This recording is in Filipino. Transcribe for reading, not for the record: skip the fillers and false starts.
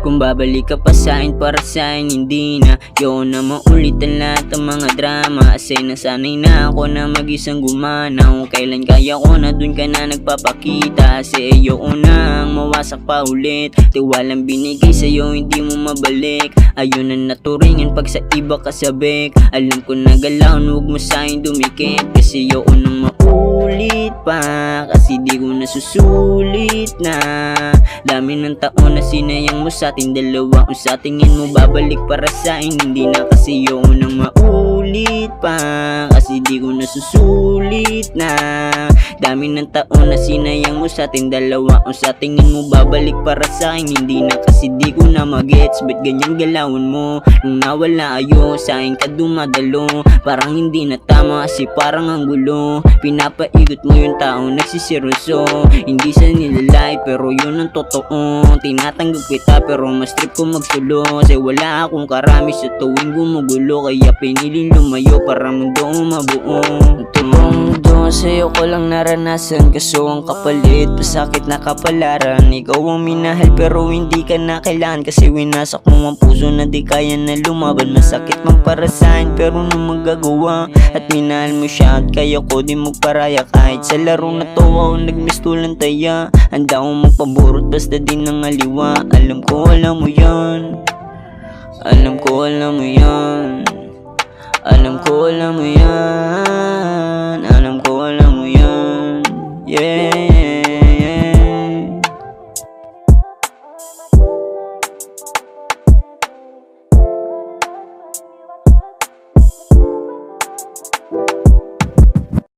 Kung babalik ka pa sa'kin, para sa'kin hindi na. Ayoko na maulitan lahat ang mga drama, kasi nasanay na ako na mag-isang gumana. Kung kailan kaya ko na dun ka na nagpapakita, kasi ayoko nang mawasak pa ulit. Tiwalang binigay sa'yo hindi mo mabalik, ayun na naturingan pag sa iba kasabik. Alam ko na galaw, huwag mo sa'kin dumikit, kasi ayoko nang maulit pa, kasi di ko nasusulit na. Dami ng taon na sinayang mo sa'ting dalawa, kung sa tingin mo babalik para sa'kin hindi na, kasi ayoko nang maulit pa, kasi di ko nasusulit na. Dami ng taon na sinayang mo sa'ting dalawa, kung sa tingin mo babalik para sa'kin hindi na, kasi di ko na magets. Ba't ganyan galawan mo? Nung nawala ayo, sa'kin ka dumadalo, parang hindi na tama kasi parang ang gulo. Pinapaikot mo yung tao nagsisiroso, hindi sa nilalay pero yun ang totoo. Tinatanggap kita pero mas trip ko magsulo, kasi wala akong karami sa tuwing gumugulo. Kaya piniling lumayo para mundo mabuo. Totoong mundo sa'yo ko lang naranasan, kaso ang kapalit pasakit na kapalaran. Ikaw ang minahal pero hindi ka na kailangan, kasi winasak mo ang puso na di kaya na lumaban. Masakit mang para sa'kin pero nung magagawa, at minahal mo siya at kaya ko din magparaya. Kahit sa laro na to ako nagmistulang taya, handa akong magpaburot basta din ng aliwa. Alam ko alam mo yan, alam ko alam mo yan, alam ko alam mo yan.